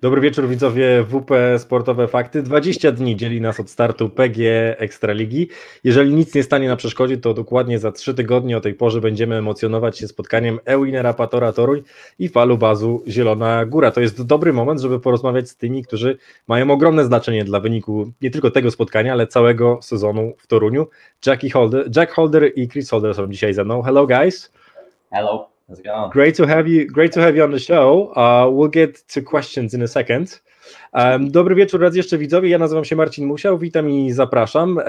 Dobry wieczór widzowie WP Sportowe Fakty. 20 dni dzieli nas od startu PG Ekstraligi. Jeżeli nic nie stanie na przeszkodzie, to dokładnie za 3 tygodnie o tej porze będziemy emocjonować się spotkaniem Ewinera Patora Toruń i Falu Bazu Zielona Góra. To jest dobry moment, żeby porozmawiać z tymi, którzy mają ogromne znaczenie dla wyniku nie tylko tego spotkania, ale całego sezonu w Toruniu. Jack Holder i Chris Holder są dzisiaj ze mną. Hello guys. Hello. How's it going? Great to have you on the show. We'll get to questions in a second. Dobry wieczór raz jeszcze widzowie, ja nazywam się Marcin Musiał, witam i zapraszam.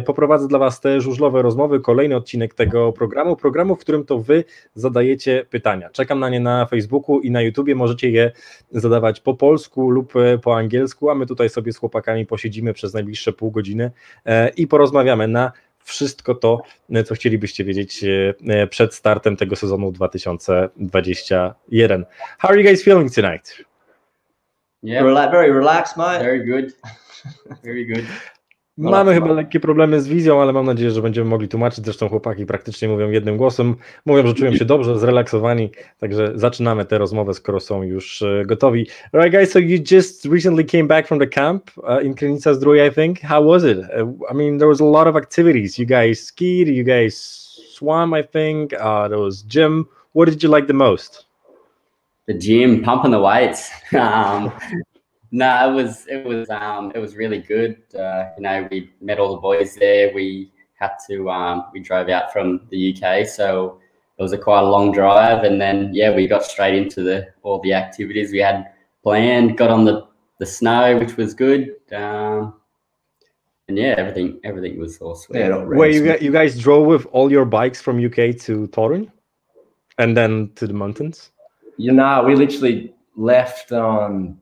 Poprowadzę dla Was te żużlowe rozmowy, kolejny odcinek tego programu, w którym to Wy zadajecie pytania. Czekam na nie na Facebooku i na YouTubie, możecie je zadawać po polsku lub po angielsku, a my tutaj sobie z chłopakami posiedzimy przez najbliższe pół godziny i porozmawiamy na wszystko to, co chcielibyście wiedzieć przed startem tego sezonu 2021. How are you guys feeling tonight? Yeah, very relaxed, mate. Very good. Very good. Mamy chyba lekkie problemy z wizją, ale mam nadzieję, że będziemy mogli tłumaczyć. Zresztą chłopaki praktycznie mówią jednym głosem. Mówią, że czują się dobrze, zrelaksowani. Także zaczynamy tę rozmowę, skoro są już gotowi. Alright guys, so you just recently came back from the camp in Krynica Zdrój, I think. How was it? I mean, there was a lot of activities. You guys skied, you guys swam, I think. There was gym. What did you like the most? The gym, pumping the weights. No, it was really good. We met all the boys there. We had to we drove out from the UK, so it was quite a long drive. And then we got straight into all the activities we had planned. Got on the snow, which was good. And everything was all sweet. Yeah, you guys drove with all your bikes from UK to Torun, and then to the mountains. We literally left on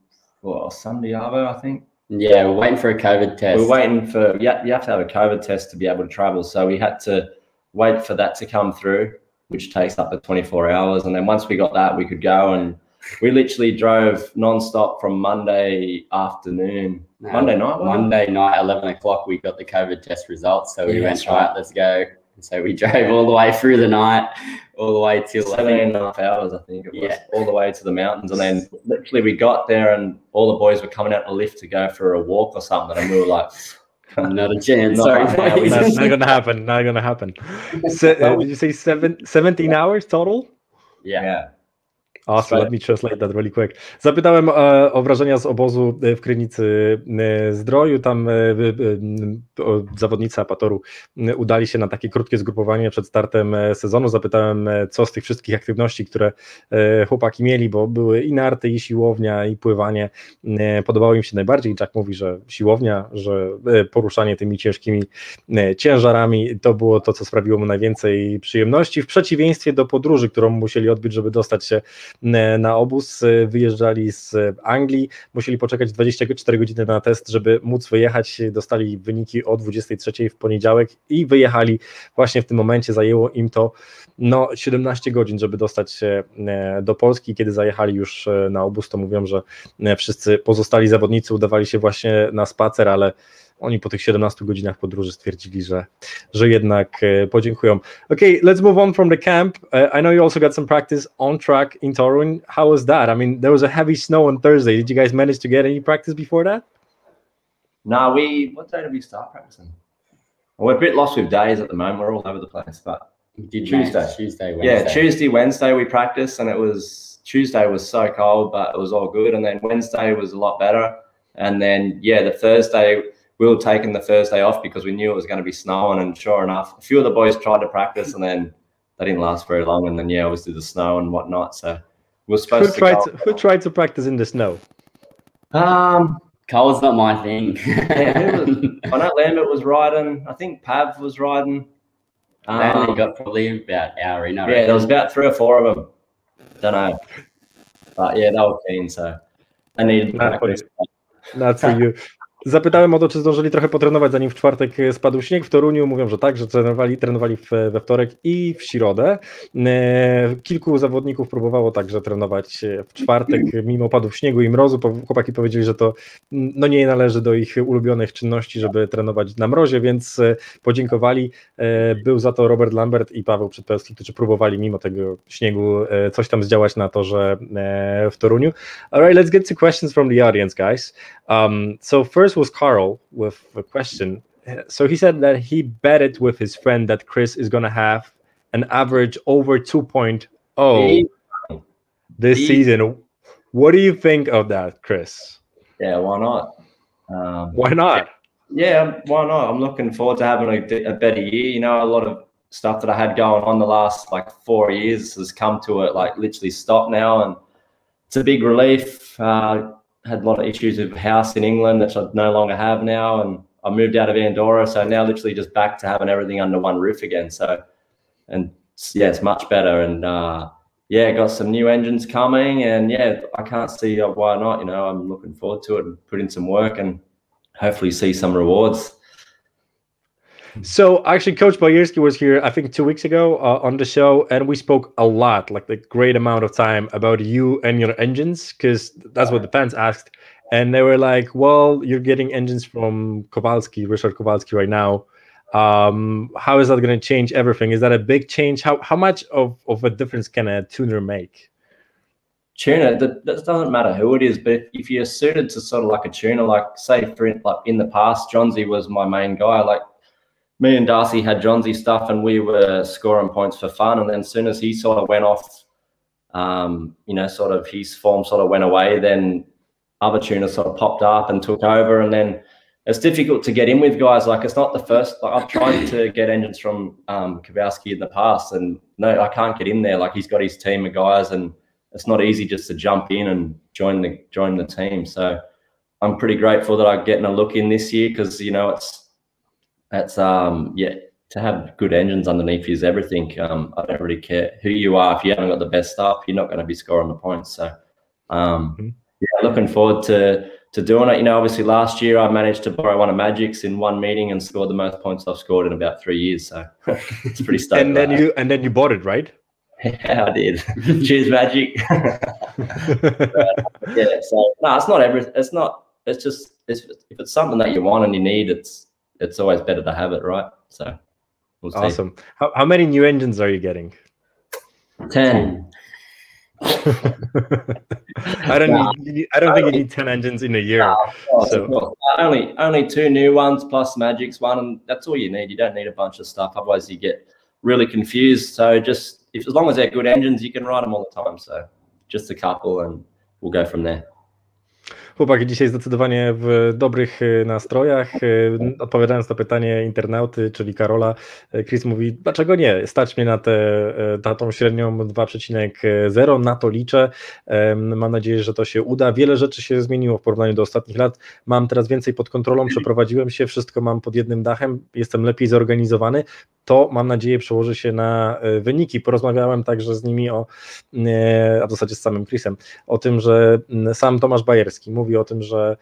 Sunday Arvo, I think. Yeah, we're waiting for a COVID test. We're waiting for you have to have a COVID test to be able to travel, so we had to wait for that to come through, which takes up to 24 hours, and then once we got that, we could go. And we literally drove non-stop from Monday afternoon. Monday night 11 o'clock we got the COVID test results, so we went, right, let's go. So we drove all the way through the night, all the way till 7.5 hours, I think it was, all the way to the mountains. And then literally we got there and all the boys were coming out the lift to go for a walk or something. And we were like, not a chance. Sorry, that's not going to happen. Not going to happen. Did you say 17 hours total? Yeah. Awesome, let me translate that really quick. Zapytałem o wrażenia z obozu w Krynicy Zdroju. Tam zawodnicy Apatoru udali się na takie krótkie zgrupowanie przed startem sezonu. Zapytałem, co z tych wszystkich aktywności, które chłopaki mieli, bo były i narty, i siłownia, i pływanie. Podobało im się najbardziej. Jack mówi, że siłownia, że poruszanie tymi ciężkimi ciężarami to było to, co sprawiło mu najwięcej przyjemności. W przeciwieństwie do podróży, którą musieli odbyć, żeby dostać się na obóz, wyjeżdżali z Anglii, musieli poczekać 24 godziny na test, żeby móc wyjechać, dostali wyniki o 23 w poniedziałek i wyjechali właśnie w tym momencie. Zajęło im to 17 godzin, żeby dostać się do Polski. Kiedy zajechali już na obóz, to mówią, że wszyscy pozostali zawodnicy udawali się właśnie na spacer, ale oni po tych 17 godzinach podróży stwierdzili, że jednak podziękują. Okay, let's move on from the camp. I know you also got some practice on track in Torun. How was that? I mean, there was a heavy snow on Thursday. Did you guys manage to get any practice before that? No, what day did we start practicing? We're a bit lost with days at the moment. We're all over the place, but Tuesday, Wednesday. Yeah, Tuesday, Wednesday we practiced, and Tuesday was so cold, but it was all good. And then Wednesday was a lot better. And then, the Thursday, we were taking the Thursday off because we knew it was going to be snowing, and sure enough, a few of the boys tried to practice, and then they didn't last very long. And then, obviously the snow and whatnot. So we were supposed Who tried to practice in the snow? Cold's not my thing. I know Lambert was riding. I think Pav was riding. They only got probably about an hour in. There was about 3 or 4 of them. Don't know. But they were keen, so they needed to practice. Not for you. Zapytałem o to, czy zdążyli trochę potrenować, zanim w czwartek spadł śnieg. W Toruniu mówią, że tak, że trenowali we wtorek i w środę. Kilku zawodników próbowało także trenować w czwartek, mimo padów śniegu i mrozu. Chłopaki powiedzieli, że to no nie należy do ich ulubionych czynności, żeby trenować na mrozie, więc podziękowali. Był za to Robert Lambert i Paweł Przedpełski, którzy próbowali mimo tego śniegu coś tam zdziałać na torze w Toruniu. All right, let's get to questions from the audience, guys. So first was Carl with a question. So he said that he betted with his friend that Chris is going to have an average over 2.0 this season. What do you think of that, Chris? Yeah, why not? Why not? Yeah, why not? I'm looking forward to having a better year. You know, a lot of stuff that I had going on the last like 4 years has come to it, like literally stop now, and it's a big relief. Had a lot of issues with house in England that I no longer have now, and I moved out of Andorra, so now literally just back to having everything under one roof again. So, and yeah, it's much better, and yeah, got some new engines coming, and yeah, I can't see why not. You know, I'm looking forward to it and put in some work and hopefully see some rewards. So actually, Coach Bayerski was here, I think 2 weeks ago on the show, and we spoke a lot, like a great amount of time about you and your engines, because that's what the fans asked. And they were like, well, you're getting engines from Kowalski, Richard Kowalski right now. How is that going to change everything? Is that a big change? How much of a difference can a tuner make? Tuner, that doesn't matter who it is, but if you're suited to sort of like a tuner, like say like in the past, Johnsy was my main guy. Like me and Darcy had Johnsy stuff and we were scoring points for fun. And then as soon as he sort of went off, you know, sort of his form sort of went away, then other tuners sort of popped up and took over. And then it's difficult to get in with guys. Like it's not the first, like I've tried to get engines from Kowalski in the past, and no, I can't get in there. Like he's got his team of guys, and it's not easy just to jump in and join the team. So I'm pretty grateful that I'm getting a look in this year, because you know it's yeah, to have good engines underneath you is everything. I don't really care who you are. If you haven't got the best stuff, you're not going to be scoring the points. So yeah, looking forward to doing it. You know, obviously last year I managed to borrow one of Magic's in one meeting and scored the most points I've scored in about 3 years. So it's pretty stoked. And then you bought it, right? Yeah, I did. Cheers, Magic. Yeah, so no, it's not everything. It's just if it's something that you want and you need, it's always better to have it, right? So we'll see. Awesome. How many new engines are you getting? 10. I don't think you need 10 engines in a year. So only 2 new ones plus Magic's one, and that's all you need. You don't need a bunch of stuff, otherwise you get really confused. So just as long as they're good engines, you can ride them all the time. So just a couple and we'll go from there. Chłopaki dzisiaj zdecydowanie w dobrych nastrojach. Odpowiadając na pytanie internauty, czyli Karola, Chris mówi, dlaczego nie? Stać mnie na tą średnią 2,0, na to liczę. Mam nadzieję, że to się uda. Wiele rzeczy się zmieniło w porównaniu do ostatnich lat. Mam teraz więcej pod kontrolą, przeprowadziłem się, wszystko mam pod jednym dachem, jestem lepiej zorganizowany. To mam nadzieję przełoży się na wyniki. Porozmawiałem także z nimi a w zasadzie z samym Chrisem, o tym, że sam Tomasz Bajerski mówi o tym, że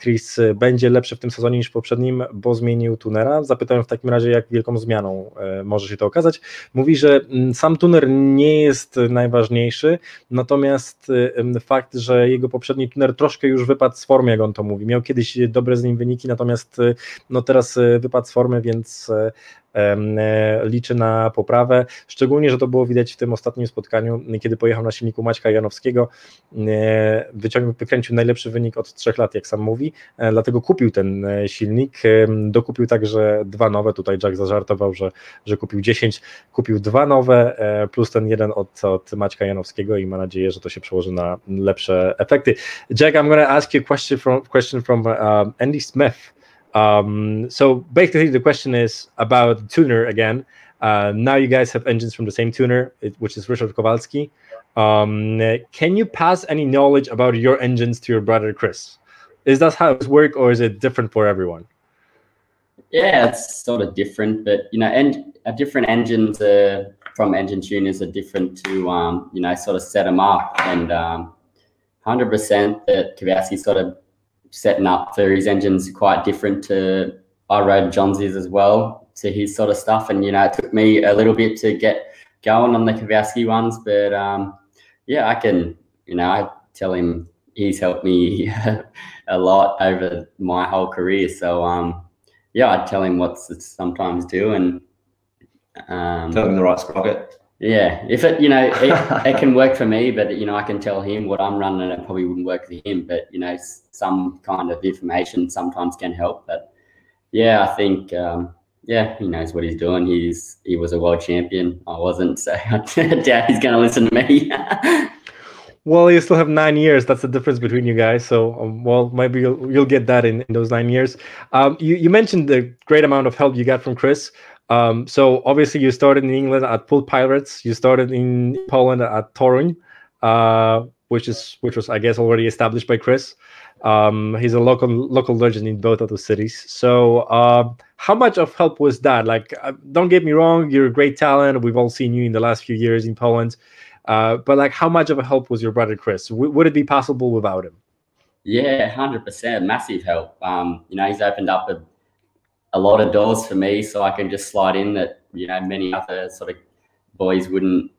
Chris będzie lepszy w tym sezonie niż w poprzednim, bo zmienił tunera. Zapytałem w takim razie, jak wielką zmianą może się to okazać. Mówi, że sam tuner nie jest najważniejszy, natomiast fakt, że jego poprzedni tuner troszkę już wypadł z formy, jak on to mówi. Miał kiedyś dobre z nim wyniki, natomiast no teraz wypadł z formy, więc liczy na poprawę, szczególnie, że to było widać w tym ostatnim spotkaniu, kiedy pojechał na silniku Maćka Janowskiego, wykręcił najlepszy wynik od 3 lat, jak sam mówi, dlatego kupił ten silnik, dokupił także 2 nowe, tutaj Jack zażartował, że kupił 10, kupił 2 nowe, plus ten jeden od Maćka Janowskiego i ma nadzieję, że to się przełoży na lepsze efekty. Jack, I'm going to ask you a question from Andy Smith. So basically the question is about the tuner again. Now you guys have engines from the same tuner, which is Richard Kowalski. Can you pass any knowledge about your engines to your brother Chris? Is that how it works, or is it different for everyone? Yeah, it's sort of different, but you know, different engines from engine tuners are different to you know, sort of set them up, and 100% that Kowalski sort of setting up for his engine's quite different to I rode Johnsy's as well, to his sort of stuff. And, it took me a little bit to get going on the Kowalski ones, but yeah, I can, I tell him he's helped me a lot over my whole career. So yeah, I tell him what to sometimes do, and tell him the right sprocket. Yeah, if it, it can work for me, but I can tell him what I'm running, and it probably wouldn't work for him. But some kind of information sometimes can help. But yeah, I think yeah, he knows what he's doing. He was a world champion. I wasn't, so I doubt he's going to listen to me. Well, you still have 9 years. That's the difference between you guys. So, well, maybe you'll get that in those 9 years. You mentioned the great amount of help you got from Chris. So obviously you started in England at Pool Pirates. You started in Poland at Torem, which was, I guess, already established by Chris. He's a local legend in both of those cities. So how much of help was that? Like, don't get me wrong, you're a great talent. We've all seen you in the last few years in Poland. But like, how much of a help was your brother Chris? Would it be possible without him? Yeah, 100%, massive help. He's opened up a lot of doors for me, so I can just slide in that many other sort of boys wouldn't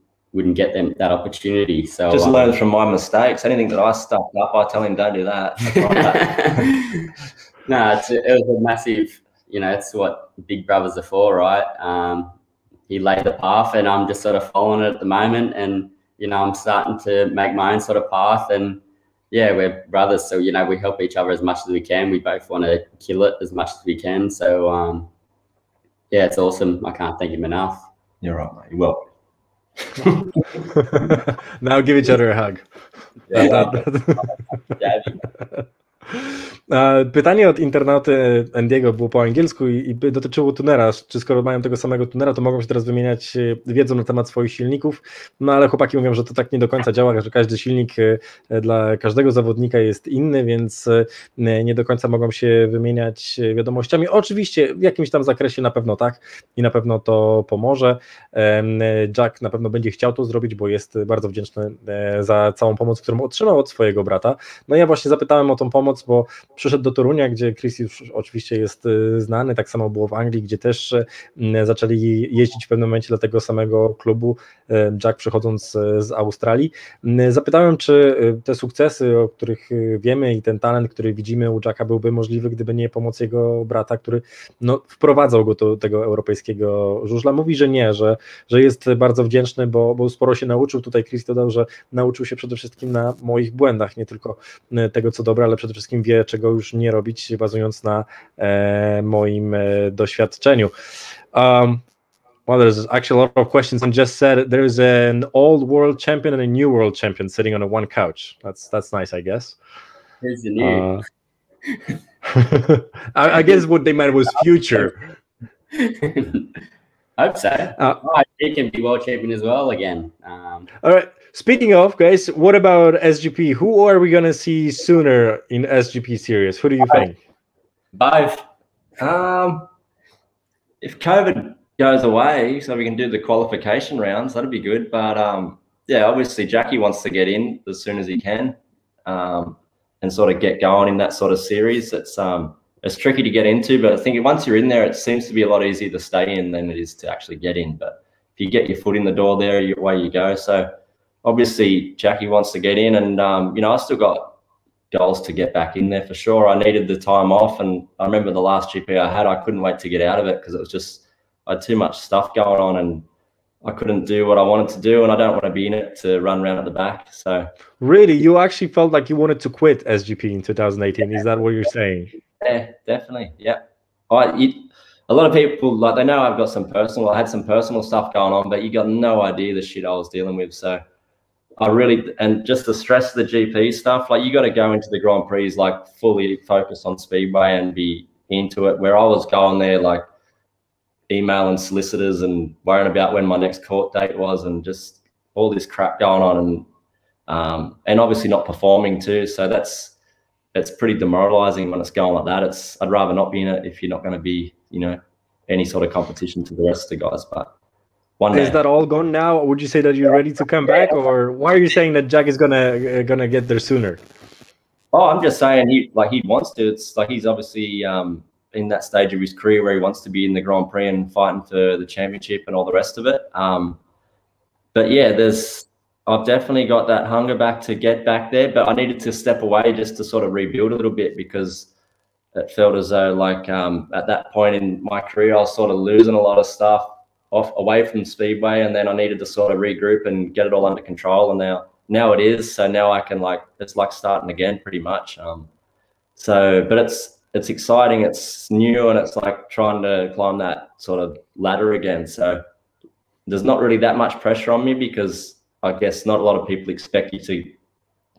get them that opportunity. So just learn from my mistakes. Anything that I stuffed up, I tell him don't do that. No, it was a massive. It's what big brothers are for, right? He laid the path, and I'm just sort of following it at the moment, and I'm starting to make my own sort of path. And yeah, we're brothers, so we help each other as much as we can. We both want to kill it as much as we can. So yeah, it's awesome. I can't thank him enough. You're right, mate. You're welcome. Now give each other a hug. Pytanie od internauty Andiego było po angielsku i dotyczyło tunera. Czy skoro mają tego samego tunera, to mogą się teraz wymieniać wiedzą na temat swoich silników. No ale chłopaki mówią, że to tak nie do końca działa, że każdy silnik dla każdego zawodnika jest inny, więc nie do końca mogą się wymieniać wiadomościami. Oczywiście w jakimś tam zakresie na pewno tak i na pewno to pomoże. Jack na pewno będzie chciał to zrobić, bo jest bardzo wdzięczny za całą pomoc, którą otrzymał od swojego brata. No ja właśnie zapytałem o tą pomoc, bo przyszedł do Torunia, gdzie Chris już oczywiście jest znany, tak samo było w Anglii, gdzie też zaczęli jeździć w pewnym momencie dla tego samego klubu, Jack przychodząc z Australii. Zapytałem, czy te sukcesy, o których wiemy i ten talent, który widzimy u Jacka byłby możliwy, gdyby nie pomoc jego brata, który wprowadzał go do tego europejskiego żużla. Mówi, że nie, że jest bardzo wdzięczny, bo sporo się nauczył. Tutaj Chris dodał, że nauczył się przede wszystkim na moich błędach, nie tylko tego, co dobre, ale przede wszystkim wie, czego już nie robić, bazując na moim doświadczeniu. Well, there's actually a lot of questions, and just said there's an old world champion and a new world champion sitting on a one couch. That's nice, I guess. Here's the new. I guess what they meant was future. I hope so. He can be world champion as well again. All right. Speaking of, guys, what about SGP? Who are we going to see sooner in SGP series? Who do you think? Both. If COVID goes away, so we can do the qualification rounds, that'd be good. But yeah, obviously Jackie wants to get in as soon as he can and sort of get going in that sort of series. It's tricky to get into, but I think once you're in there, it seems to be a lot easier to stay in than it is to actually get in. But if you get your foot in the door there, away you go. So obviously Jackie wants to get in, and I still got goals to get back in there for sure. I needed the time off, and I remember the last GP I had, I couldn't wait to get out of it because it was just, I had too much stuff going on and I couldn't do what I wanted to do, and I don't want to be in it to run around at the back. So really, you actually felt like you wanted to quit SGP in 2018. Is that what you're saying? Yeah, definitely. Yeah. A lot of people, like, they know I had some personal stuff going on, but you got no idea the shit I was dealing with. So I really, and just the stress of the GP stuff, like, you got to go into the Grand Prix like fully focused on Speedway and be into it, where I was going there like emailing solicitors and worrying about when my next court date was, and just all this crap going on, and obviously not performing too. So it's pretty demoralizing when it's going like that. I'd rather not be in it if you're not going to be, any sort of competition to the rest of the guys. But one day. Is that all gone now? Or would you say that you're ready to come back, or why are you saying that Jack is gonna get there sooner? Oh, I'm just saying he wants to. It's like he's obviously in that stage of his career where he wants to be in the Grand Prix and fighting for the championship and all the rest of it. But yeah, I've definitely got that hunger back to get back there, but I needed to step away just to sort of rebuild a little bit, because it felt as though like at that point in my career, I was sort of losing a lot of stuff away from Speedway, and then I needed to sort of regroup and get it all under control. And now it is. So now I can it's like starting again pretty much. But it's exciting. It's new, and it's like trying to climb that sort of ladder again. So there's not really that much pressure on me, because I guess not a lot of people expect you to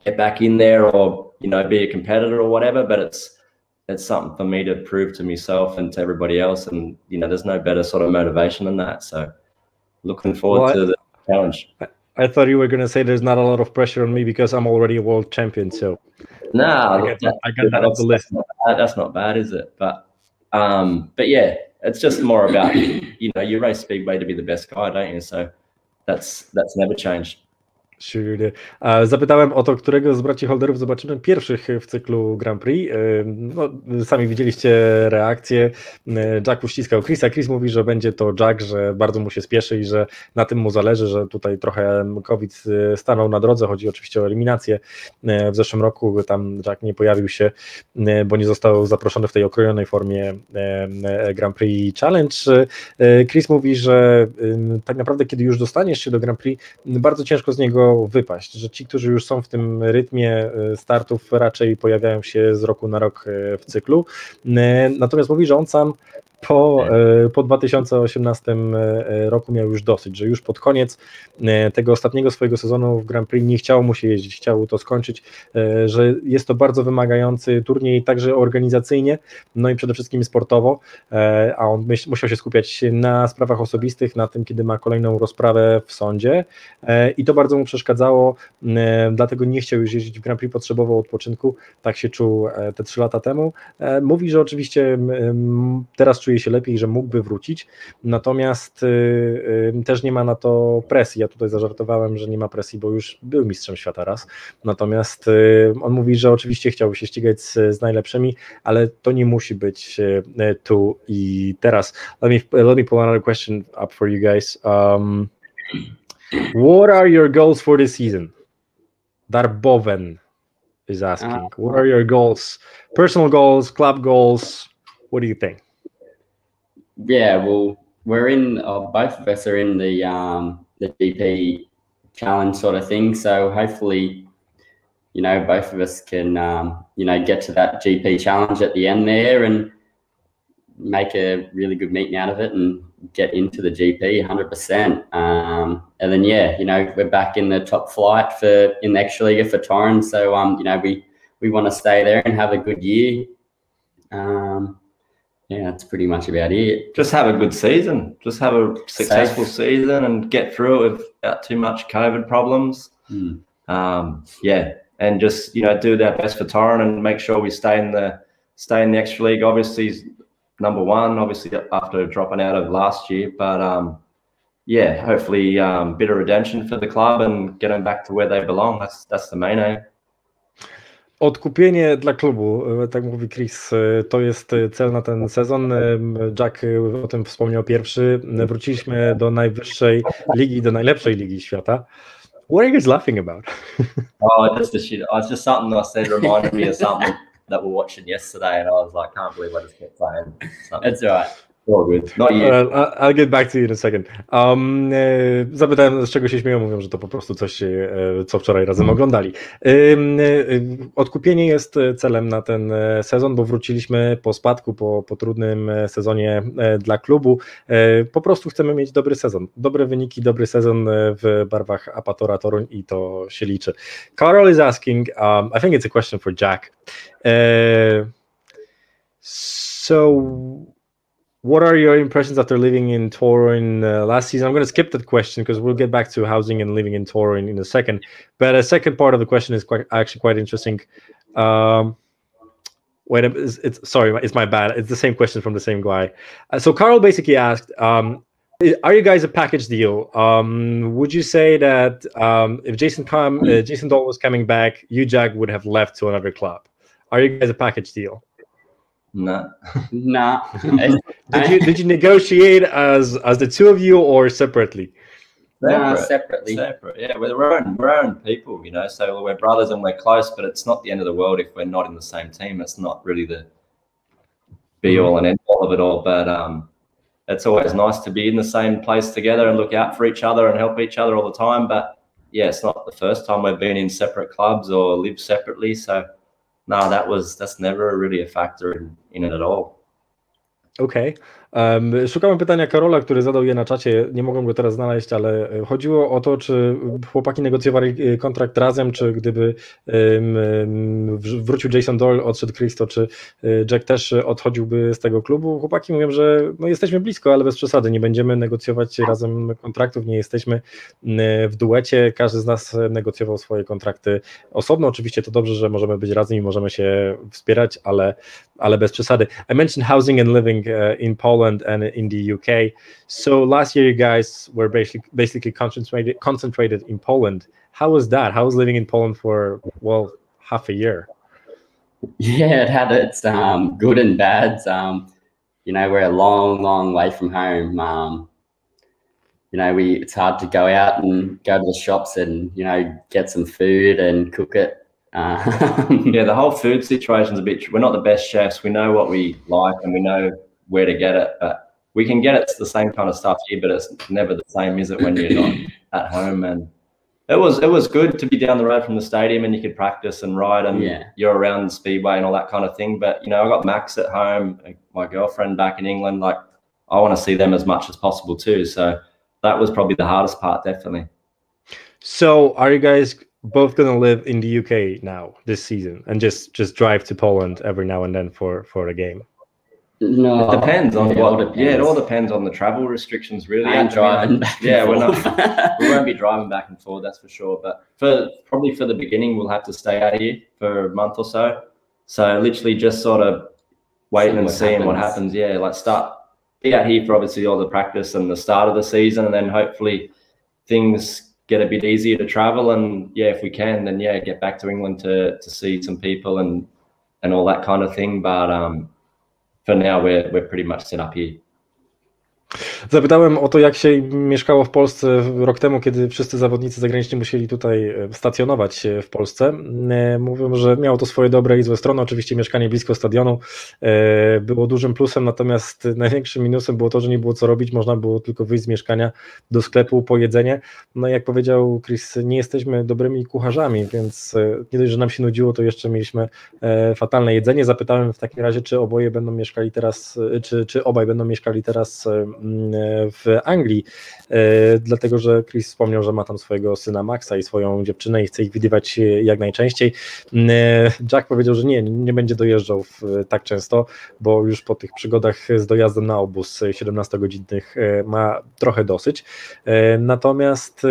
get back in there or, you know, be a competitor or whatever, but it's something for me to prove to myself and to everybody else. And, you know, there's no better sort of motivation than that. So looking forward to the challenge. I thought you were going to say there's not a lot of pressure on me because I'm already a world champion. So I got that off the list. That's not bad, is it? But yeah, it's just more about, you know, you race Speedway to be the best guy, don't you? So that's never changed. Sure. Zapytałem o to, którego z braci Holderów zobaczymy pierwszych w cyklu Grand Prix. No, sami widzieliście reakcję. Jack uściskał Chrisa. Chris mówi, że będzie to Jack, że bardzo mu się spieszy i że na tym mu zależy, że tutaj trochę COVID stanął na drodze. Chodzi oczywiście o eliminację. W zeszłym roku tam Jack nie pojawił się, bo nie został zaproszony w tej okrojonej formie Grand Prix Challenge. Chris mówi, że tak naprawdę kiedy już dostaniesz się do Grand Prix, bardzo ciężko z niego wypaść, że ci, którzy już są w tym rytmie startów, raczej pojawiają się z roku na rok w cyklu. Natomiast mówi, że on sam po 2018 roku miał już dosyć, że już pod koniec tego ostatniego swojego sezonu w Grand Prix nie chciało mu się jeździć, chciał to skończyć, że jest to bardzo wymagający turniej, także organizacyjnie, no i przede wszystkim sportowo, a on musiał się skupiać na sprawach osobistych, na tym, kiedy ma kolejną rozprawę w sądzie i to bardzo mu przeszkadzało, dlatego nie chciał już jeździć w Grand Prix, potrzebował odpoczynku, tak się czuł te 3 lata temu. Mówi, że oczywiście teraz czuje się lepiej, że mógłby wrócić, natomiast też nie ma na to presji. Ja tutaj zażartowałem, że nie ma presji, bo już był mistrzem świata raz, natomiast on mówi, że oczywiście chciałby się ścigać z najlepszymi, ale to nie musi być tu i teraz. Let me pull another question up for you guys. What are your goals for this season? Darboven is asking. What are your goals? Personal goals, club goals? What do you think? Yeah, well, we're in. Both of us are in the GP challenge sort of thing. So hopefully, you know, both of us can you know, get to that GP challenge at the end there and make a really good meeting out of it and get into the GP 100%. And then yeah, you know, we're back in the top flight in the extra league for Torem. So you know, we want to stay there and have a good year. Yeah, that's pretty much about it. Just have a good season. Just have a successful season and get through it without too much COVID problems. Yeah, and just, you know, do their best for Torren and make sure we stay in the extra league. Obviously, number one. Obviously, after dropping out of last year, but yeah, hopefully, bit of redemption for the club and get them back to where they belong. That's the main aim. Odkupienie dla klubu, tak mówi Chris, to jest cel na ten sezon. Jack o tym wspomniał pierwszy. Wróciliśmy do najwyższej ligi, do najlepszej ligi świata. What are you guys laughing about? Oh, just the shit. It's just something I said reminded me of something that we were watching yesterday, and I was like, can't believe I just kept saying something. That's all right. All good. Not you. I'll get back to you in a second. Zapytałem, z czego się śmieją, mówią, że to po prostu coś, co wczoraj razem oglądali. Odkupienie jest celem na ten sezon, bo wróciliśmy po spadku, po trudnym sezonie dla klubu. Po prostu chcemy mieć dobry sezon, dobre wyniki, dobry sezon w barwach Apatora Toruń i to się liczy. Carol is asking, I think it's a question for Jack. So what are your impressions after living in Torun last season? I'm going to skip that question because we'll get back to housing and living in Torun in a second. But a second part of the question is actually quite interesting. Sorry, it's my bad. It's the same question from the same guy. So Carl basically asked, Are you guys a package deal? Would you say that if Jason Doll was coming back, you, Jack, would have left to another club? Are you guys a package deal? No. Nah. Did you negotiate as the two of you or separately? Separately. Separate. Yeah, we're our own people, you know. So we're brothers and we're close, but it's not the end of the world if we're not in the same team. It's not really the be all and end all of it all. But it's always nice to be in the same place together and look out for each other and help each other all the time. But yeah, it's not the first time we've been in separate clubs or lived separately. So no, that's never really a factor in it at all. Okej. Szukamy pytania Karola, który zadał je na czacie. Nie mogłem go teraz znaleźć, ale chodziło o to, czy chłopaki negocjowali kontrakt razem, czy gdyby wrócił Jason Doyle, odszedł Christo, czy Jack też odchodziłby z tego klubu. Chłopaki mówią, że no jesteśmy blisko, ale bez przesady. Nie będziemy negocjować razem kontraktów, nie jesteśmy w duecie. Każdy z nas negocjował swoje kontrakty osobno. Oczywiście to dobrze, że możemy być razem i możemy się wspierać, ale bez przesady. I mentioned housing and living in Poland and in the UK. So last year you guys were basically concentrated in Poland. How was that? How was living in Poland for, well, half a year? Yeah, it had its good and bads. You know, we're a long way from home. You know, it's hard to go out and go to the shops and, you know, get some food and cook it. Yeah, the whole food situation's we're not the best chefs. We know what we like and we know where to get it, but we can get it the same kind of stuff here, but it's never the same, is it, when you're not at home? And it was good to be down the road from the stadium and you could practice and ride and you're around the speedway and all that kind of thing. But you know, I got Max at home, my girlfriend back in England. Like, I want to see them as much as possible too. So that was probably the hardest part, definitely. So are you guys both going to live in the UK now this season and just drive to Poland every now and then for a game? No, it depends on it all depends on the travel restrictions, really. And driving back and forth. We won't be driving back and forth, that's for sure. But probably for the beginning, we'll have to stay out here for a month or so. So literally just sort of waiting and seeing what happens. Yeah, like be out here for obviously all the practice and the start of the season, and then hopefully things get a bit easier to travel. And yeah, if we can, then yeah, get back to England to see some people and all that kind of thing. But for now, we're pretty much set up here. Zapytałem o to, jak się mieszkało w Polsce rok temu, kiedy wszyscy zawodnicy zagraniczni musieli tutaj stacjonować w Polsce. Mówią, że miało to swoje dobre i złe strony. Oczywiście mieszkanie blisko stadionu było dużym plusem, natomiast największym minusem było to, że nie było co robić, można było tylko wyjść z mieszkania do sklepu po jedzenie. No i jak powiedział Chris, nie jesteśmy dobrymi kucharzami, więc nie dość, że nam się nudziło, to jeszcze mieliśmy fatalne jedzenie. Zapytałem w takim razie, czy oboje będą mieszkali teraz, czy obaj będą mieszkali teraz w Anglii, dlatego że Chris wspomniał, że ma tam swojego syna Maxa i swoją dziewczynę i chce ich widywać jak najczęściej. Jack powiedział, że nie będzie dojeżdżał tak często, bo już po tych przygodach z dojazdem na obóz 17-godzinnych ma trochę dosyć. Natomiast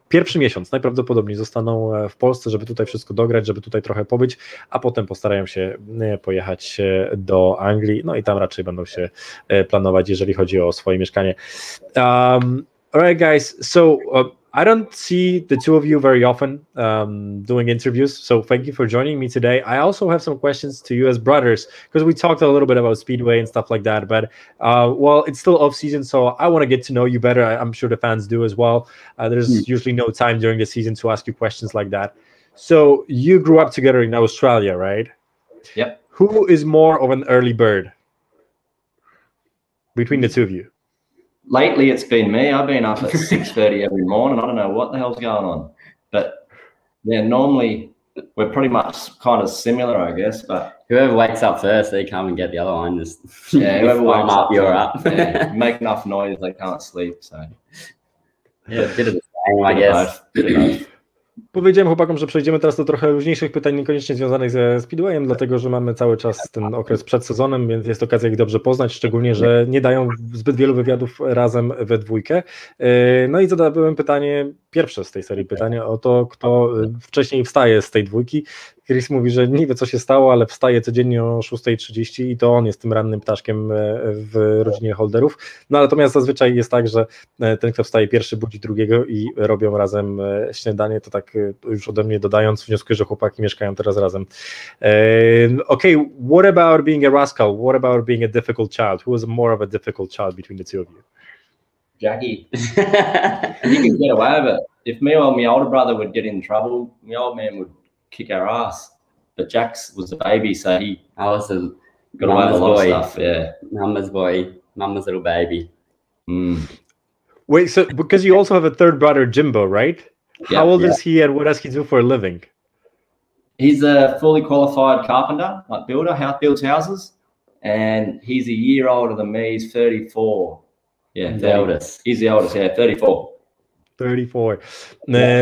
pierwszy miesiąc najprawdopodobniej zostaną w Polsce, żeby tutaj wszystko dograć, żeby tutaj trochę pobyć, a potem postarają się pojechać do Anglii, no i tam raczej będą się planować, jeżeli chodzi o swoje mieszkanie. Alright guys, so I don't see the two of you very often doing interviews, so thank you for joining me today. I also have some questions to you as brothers, because we talked a little bit about Speedway and stuff like that, but well, it's still off season, so I want to get to know you better. I'm sure the fans do as well. There's usually no time during the season to ask you questions like that. So you grew up together in Australia, right? Yep. Who is more of an early bird between the two of you? Lately, it's been me. I've been up at 6:30 every morning. I don't know what the hell's going on. But yeah, normally we're pretty much kind of similar, I guess. But whoever wakes up first, they come and get the other one. Just whoever wakes up, you're up. Yeah, make enough noise, they can't sleep. So yeah, a bit of the same, I guess. Bit of both. Powiedziałem chłopakom, że przejdziemy teraz do trochę luźniejszych pytań, niekoniecznie związanych ze Speedwayem, dlatego że mamy cały czas ten okres przed sezonem, więc jest okazja ich dobrze poznać, szczególnie, że nie dają zbyt wielu wywiadów razem we dwójkę. No i zadałem pytanie, pierwsze z tej serii pytania o to, kto wcześniej wstaje z tej dwójki. Chris mówi, że nie wie, co się stało, ale wstaje codziennie o 6:30 i to on jest tym rannym ptaszkiem w rodzinie Holderów. No natomiast zazwyczaj jest tak, że ten, kto wstaje pierwszy, budzi drugiego i robią razem śniadanie. To tak już ode mnie dodając, wnioskuję, że chłopaki mieszkają teraz razem. Okay, what about being a rascal? What about being a difficult child? Who was more of a difficult child between the two of you? Jackie. You can get away with it. If me or my older brother would get in trouble, my old man would kick our ass. But Jax was a baby, so he I was a got away with a lot boy. of stuff. Yeah. Mama's boy, mama's little baby. Wait, so because you also have a third brother, Jimbo, right? Yeah, How old is he and what does he do for a living? He's a fully qualified carpenter, like builder, builds houses, and he's a year older than me. He's 34. Yeah, The eldest. He's the oldest, yeah, 34. 34.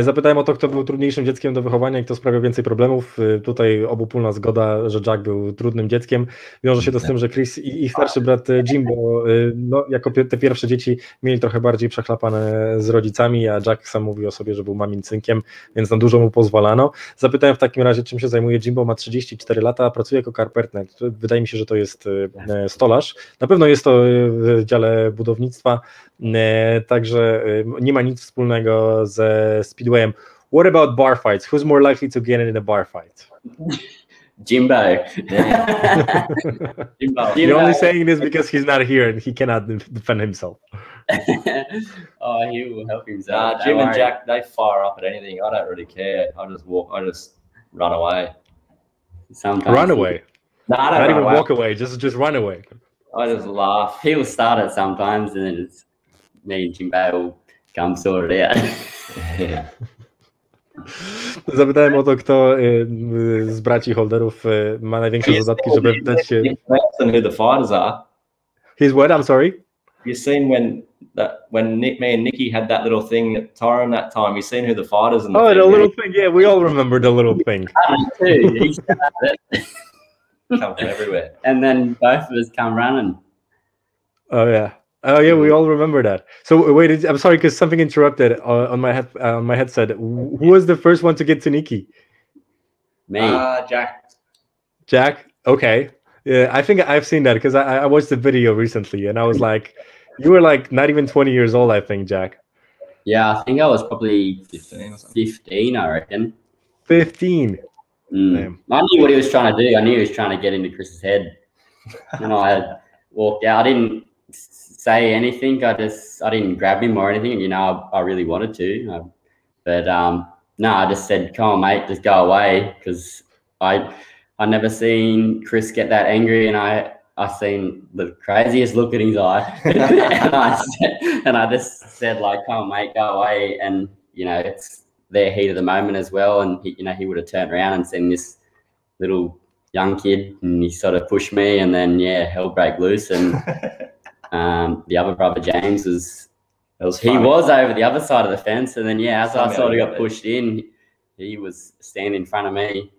Zapytałem o to, kto był trudniejszym dzieckiem do wychowania i kto sprawiał więcej problemów. Tutaj obopólna zgoda, że Jack był trudnym dzieckiem. Wiąże się to z tym, że Chris i ich starszy brat Jimbo, no, jako te pierwsze dzieci mieli trochę bardziej przechlapane z rodzicami, a Jack sam mówi o sobie, że był mamin cynkiem, więc na dużo mu pozwalano. Zapytałem w takim razie, czym się zajmuje Jimbo. Ma 34 lata, pracuje jako carpenter. Wydaje mi się, że to jest stolarz. Na pewno jest to w dziale budownictwa, także nie ma nic wspólnego ze Speedwayem. What about bar fights? Who's more likely to get in a bar fight? Jimbo. Jimbo. You're only saying this because he's not here and he cannot defend himself. Oh, he will help himself. Nah, Jim and Jack, they fire up at anything. I don't really care. I just run away. Sometimes Run away. No, I don't Not run even away. walk away, just run away. I just laugh. He'll start it sometimes, and then it's me and Jimbo will come sort it out. Yeah. Zapytałem o to, kto z braci Holderów ma największe dodatki, żeby dać się... And who the fighters are. His what? I'm sorry? You've seen when me and Nikki had that little thing at Torem that time. You've seen who the fighters and Oh, the little thing. Yeah, we all remember the little thing. Too. He started it. come from everywhere. And then both of us come running. Oh yeah. Oh yeah, we all remember that. So wait, I'm sorry because something interrupted on my headset. Who was the first one to get to Nikki? Me. Jack. Jack. Okay. Yeah, I think I've seen that because I watched the video recently and I was like, you were like not even 20 years old, I think, Jack. Yeah, I think I was probably 15 or something. 15, I reckon. 15. Mm. I knew what he was trying to do. I knew he was trying to get into Chris's head. And I walked out. I didn't say anything. I didn't grab him or anything. You know, I really wanted to. But no, I just said, come on, mate, just go away. Because I never seen Chris get that angry, and I seen the craziest look in his eye. and I just said, like, come on, mate, go away. And, you know, it's their heat of the moment as well. And, he would have turned around and seen this little young kid, and he sort of pushed me, and then, hell break loose. And the other brother, James, was over the other side of the fence. And then, as I sort of got pushed in, he was standing in front of me.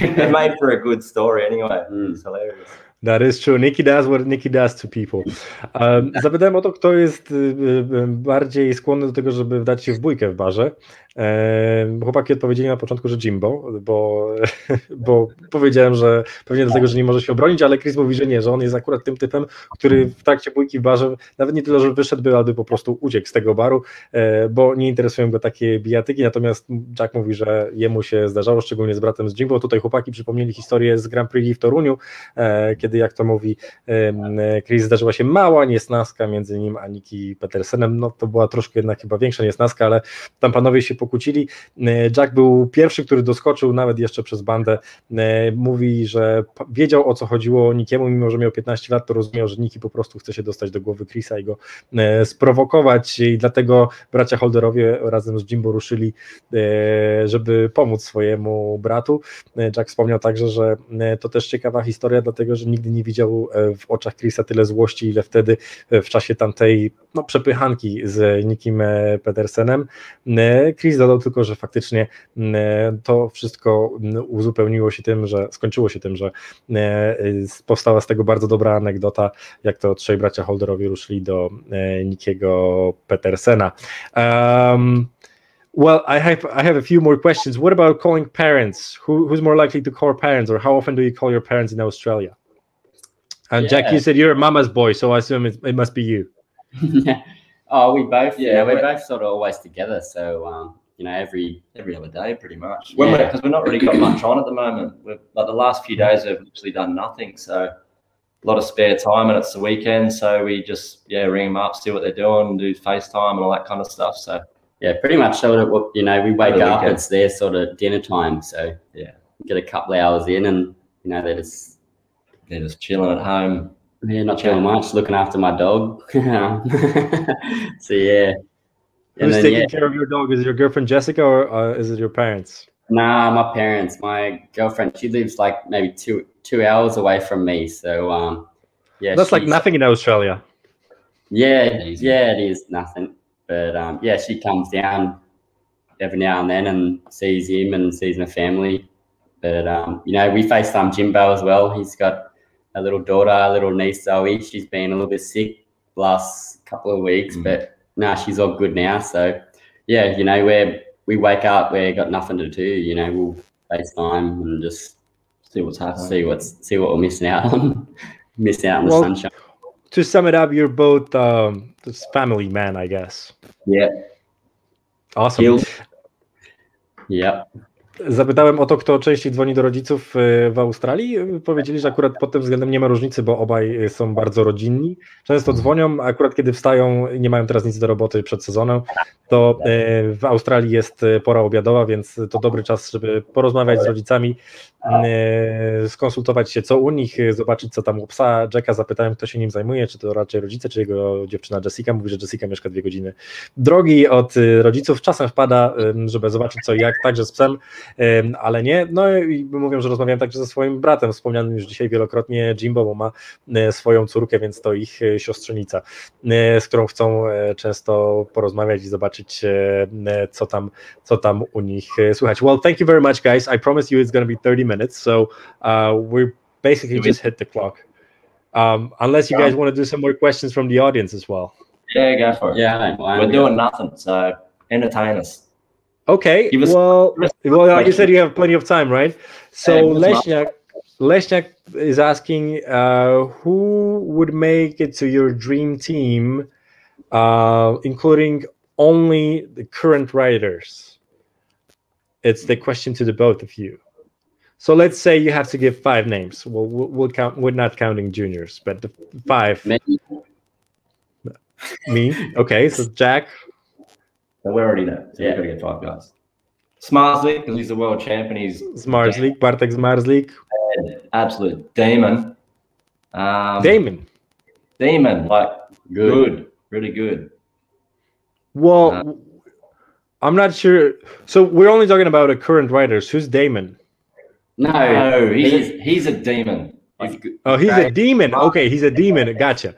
It made for a good story anyway. It's hilarious. That is true. Nikki does what Nikki does to people. Zapytałem o to, kto jest bardziej skłonny do tego, żeby wdać się w bójkę w barze. Chłopaki odpowiedzieli na początku, że Jimbo, bo powiedziałem, że pewnie dlatego, że nie może się obronić, ale Chris mówi, że nie, że on jest akurat tym typem, który w trakcie bójki w barze nawet nie tyle, że wyszedłby, ale po prostu uciekł z tego baru, bo nie interesują go takie bijatyki, natomiast Jack mówi, że jemu się zdarzało, szczególnie z bratem z Jimbo. Tutaj chłopaki przypomnieli historię z Grand Prix w Toruniu, kiedy, jak to mówi Chris, zdarzyła się mała niesnaska między nim a Nicky Petersenem. No to była troszkę jednak chyba większa niesnaska, ale tam panowie się pokłócili. Jack był pierwszy, który doskoczył nawet jeszcze przez bandę. Mówi, że wiedział, o co chodziło Nickiemu, mimo że miał 15 lat, to rozumiał, że Nicky po prostu chce się dostać do głowy Chrisa i go sprowokować, i dlatego bracia Holderowie razem z Jimbo ruszyli, żeby pomóc swojemu bratu. Jack wspomniał także, że to też ciekawa historia, dlatego że nigdy nie widział w oczach Chrisa tyle złości, ile wtedy w czasie tamtej przepychanki z Nickim Petersenem. Chris dodał tylko, że faktycznie to wszystko skończyło się tym, że powstała z tego bardzo dobra anegdota, jak to trzej bracia Holderowie ruszyli do Nickiego Petersena. Well, I have a few more questions. What about calling parents? Who's more likely to call parents, or how often do you call your parents in Australia? And Jack, you said you're a mama's boy, so I assume it must be you. Oh, we both. Yeah, we're both sort of always together. So, every other day, pretty much. Because we're not really got much on at the moment. We've, like the last few days, we've literally done nothing. So, a lot of spare time, and it's the weekend. So we just ring them up, see what they're doing, do FaceTime and all that kind of stuff. So. Yeah, pretty much sort of, we wake up, it's their sort of dinner time. So, get a couple of hours in and, they're just chilling at home. Yeah, not chilling much, looking after my dog. So, yeah. Who's taking care of your dog? Is it your girlfriend, Jessica, or is it your parents? Nah, my parents. My girlfriend, she lives like maybe two hours away from me. So, That's like nothing in Australia. Yeah, it is nothing. But she comes down every now and then and sees him and sees my family. But we FaceTime Jimbo as well. He's got a little daughter, a little niece Zoe. She's been a little bit sick last couple of weeks, but she's all good now. So we wake up, we got nothing to do. We'll FaceTime and just see what's happening. See what we're missing out on. Miss out on the sunshine. To sum it up, you're both family man, I guess. Yeah. Awesome. Yeah. Zapytałem o to, kto częściej dzwoni do rodziców w Australii. Powiedzieli, że akurat pod tym względem nie ma różnicy, bo obaj są bardzo rodzinni. Często dzwonią, a akurat kiedy wstają i nie mają teraz nic do roboty przed sezonem, to w Australii jest pora obiadowa, więc to dobry czas, żeby porozmawiać z rodzicami, skonsultować się, co u nich, zobaczyć, co tam u psa. Jacka zapytałem, kto się nim zajmuje, czy to raczej rodzice, czy jego dziewczyna Jessica. Mówi, że Jessica mieszka 2 godziny drogi od rodziców. Czasem wpada, żeby zobaczyć co i jak, także z psem, ale nie. No i mówią, że rozmawiałem także ze swoim bratem, wspomnianym już dzisiaj wielokrotnie, Jimbo, bo ma swoją córkę, więc to ich siostrzenica, z którą chcą często porozmawiać i zobaczyć, co tam u nich słychać. Well, thank you very much, guys. I promise you it's going to be 30 minutes, so we're basically just hit the clock. Unless you guys want to do some more questions from the audience as well. Yeah, go for it. Yeah, we're doing nothing, so entertain us. Okay, well, like you said, you have plenty of time, right? So Leszniak is asking, who would make it to your dream team, including only the current riders? It's the question to the both of you. So let's say you have to give 5 names. Well, we'll count. We're not counting juniors, but the 5. Me. Okay, so Jack. So we already know. So we're going to get 5 guys. Smarslik, because he's the world champion. He's Smarslik, Bartek Smarslik. Absolute demon. Demon, like good, really good. Well, I'm not sure. So we're only talking about the current riders. Who's Damon? No, he's a demon. He's a demon. Okay, he's a demon. Gotcha.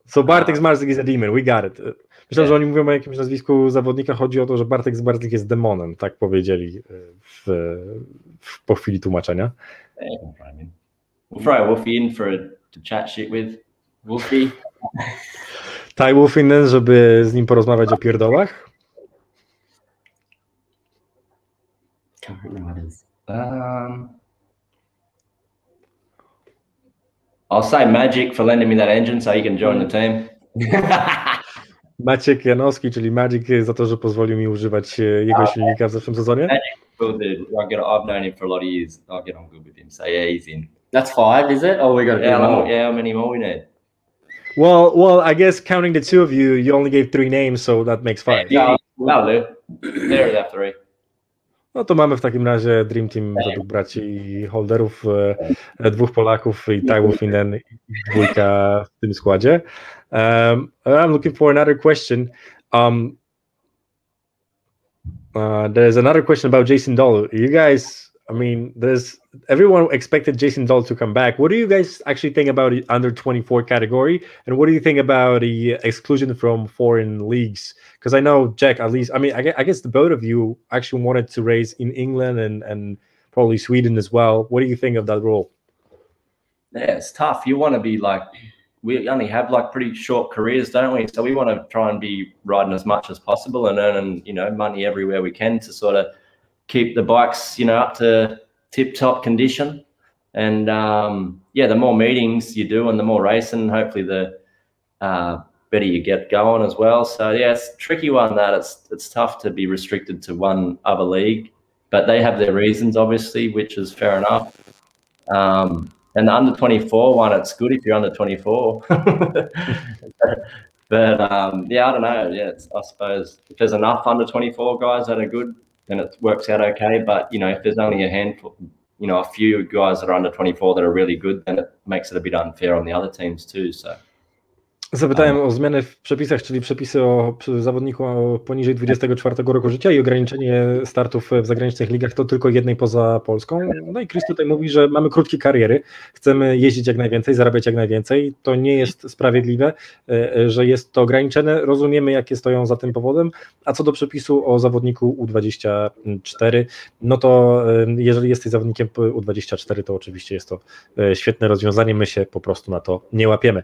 So Bartek Smarslik is a demon. We got it. Myślę, że oni mówią o jakimś nazwisku zawodnika. Chodzi o to, że Bartek Smarslik jest demonem. Tak powiedzieli po chwili tłumaczenia. We'll throw Wolfie in to chat shit with. Wolfie. Ty Wolfinen, żeby z nim porozmawiać o pierdołach. I'll say Magic for lending me that engine so he can join the team. Maciek Janowski, czyli Magic, za to, że pozwolił mi używać jego silnika w zeszłym sezonie. I've known him for a lot of years. I get on good with him, so yeah, he's in. That's 5, is it? Or we got to do more? Yeah, how many more we need? Well, I guess counting the 2 of you, you only gave 3 names, so that makes 5. Yeah, that'll do. There are 3. No to mamy w takim razie Dream Team według braci i Holderów, 2 Polaków i Ty Wolfinen, 2 w tym składzie. I'm looking for another question. There's another question about Jason Dolu. You guys I mean, everyone expected Jason Dahl to come back. What do you guys actually think about the under 24 category, and what do you think about the exclusion from foreign leagues? Because I know, Jack, at least, I mean, I guess the both of you actually wanted to race in England and probably Sweden as well. What do you think of that rule? Yeah, it's tough. You want to be like, we only have like pretty short careers, don't we? So we want to try and be riding as much as possible and earning, you know, money everywhere we can to sort of keep the bikes, you know, up to tip-top condition. And yeah, the more meetings you do and the more racing, hopefully the better you get going as well. So yeah, it's a tricky one that it's tough to be restricted to one other league, but they have their reasons, obviously, which is fair enough. And the under 24 one, it's good if you're under 24. But yeah, I don't know. Yeah, I suppose if there's enough under 24 guys that are good, then it works out okay. But, you know, if there's only a handful, you know, a few guys that are under 24 that are really good, then it makes it a bit unfair on the other teams too. So. Zapytałem o zmianę w przepisach, czyli przepisy o zawodniku poniżej 24 roku życia i ograniczenie startów w zagranicznych ligach to tylko jednej poza Polską. No i Chris tutaj mówi, że mamy krótkie kariery, chcemy jeździć jak najwięcej, zarabiać jak najwięcej. To nie jest sprawiedliwe, że jest to ograniczone. Rozumiemy, jakie stoją za tym powodem. A co do przepisu o zawodniku U24, no to jeżeli jesteś zawodnikiem U24, to oczywiście jest to świetne rozwiązanie. My się po prostu na to nie łapiemy.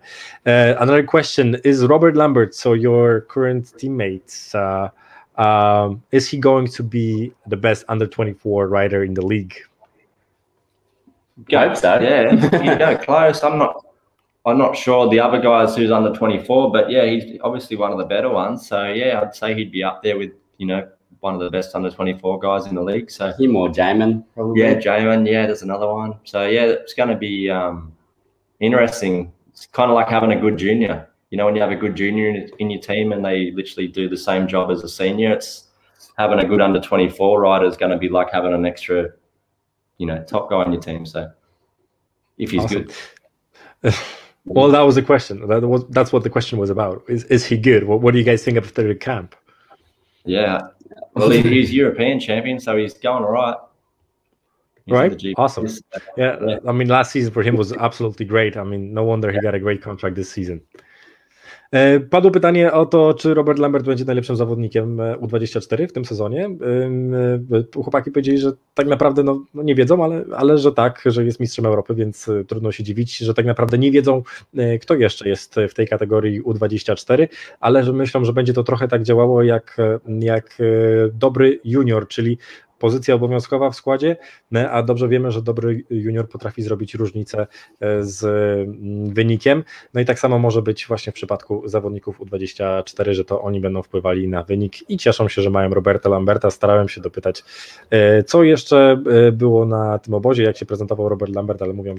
Another question, is Robert Lambert, so your current teammate, is he going to be the best under 24 rider in the league? I hope so. Yeah, you go close. I'm not sure the other guys who's under 24, but yeah, he's obviously one of the better ones. So yeah, I'd say he'd be up there with, you know, one of the best under 24 guys in the league. So him or Jamin, probably. Yeah, Jamin. Yeah, there's another one. So yeah, it's going to be interesting. It's kind of like having a good junior. You know, when you have a good junior in your team and they literally do the same job as a senior, it's having a good under 24 rider is going to be like having an extra, you know, top guy on your team. So if he's awesome. Good. Well, that was the question. That's what the question was about. Is he good? What do you guys think of the camp? Yeah. Well, he's European champion, so he's going all right. Right, awesome. Yeah, I mean, last season for him was absolutely great. I mean, no wonder he got a great contract this season. Padło pytanie o to, czy Robert Lambert będzie najlepszym zawodnikiem U24 w tym sezonie. Chłopaki powiedzieli, że tak naprawdę no nie wiedzą, ale że tak, że jest mistrzem Europy, więc trudno się dziwić, że tak naprawdę nie wiedzą, kto jeszcze jest w tej kategorii U24, ale że myślą, że będzie to trochę tak działało jak dobry junior, czyli pozycja obowiązkowa w składzie, a dobrze wiemy, że dobry junior potrafi zrobić różnicę z wynikiem. No i tak samo może być właśnie w przypadku zawodników U24, że to oni będą wpływali na wynik i cieszą się, że mają Roberta Lamberta. Starałem się dopytać, co jeszcze było na tym obozie, jak się prezentował Robert Lambert, ale mówią,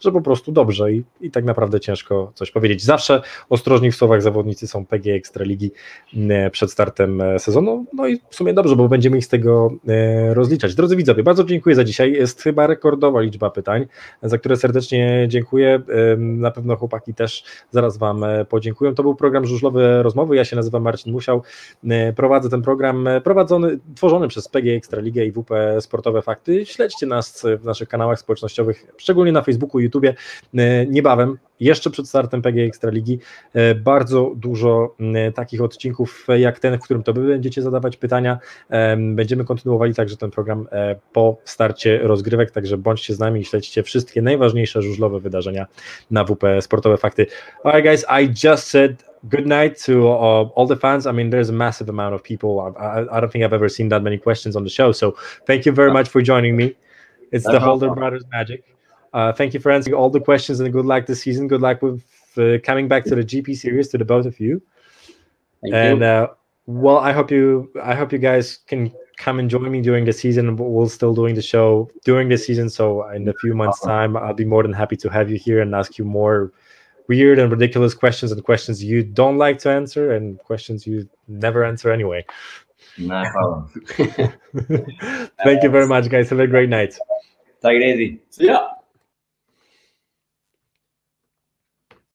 że po prostu dobrze i tak naprawdę ciężko coś powiedzieć. Zawsze ostrożni w słowach zawodnicy są PG Ekstraligi przed startem sezonu, no i w sumie dobrze, bo będziemy ich z tego rozliczać. Drodzy widzowie, bardzo dziękuję za dzisiaj. Jest chyba rekordowa liczba pytań, za które serdecznie dziękuję. Na pewno chłopaki też zaraz Wam podziękują. To był program Żużlowy Rozmowy. Ja się nazywam Marcin Musiał. Prowadzę ten program tworzony przez PG Ekstraligę i WP Sportowe Fakty. Śledźcie nas w naszych kanałach społecznościowych, szczególnie na Facebooku i YouTubie. Niebawem, jeszcze przed startem PG Ekstraligi, bardzo dużo takich odcinków jak ten, w którym to Wy będziecie zadawać pytania. Będziemy kontynuowali także ten program po starcie rozgrywek, także bądźcie z nami i śledźcie wszystkie najważniejsze żużlowe wydarzenia na WP Sportowe Fakty. Alright guys, I just said good night to all the fans. I mean, there's a massive amount of people. I don't think I've ever seen that many questions on the show, so thank you very much for joining me. It's the Holder Brothers magic. Thank you for answering all the questions and good luck this season. Good luck with coming back to the GP series, to the both of you. Thank you. Well, I hope you guys can come and join me during the season. We're still doing the show during the season, so in a few months' time, I'll be more than happy to have you here and ask you more weird and ridiculous questions and questions you don't like to answer and questions you never answer anyway. No problem. Thank you very much, guys. Have a great night. Take it easy. See ya.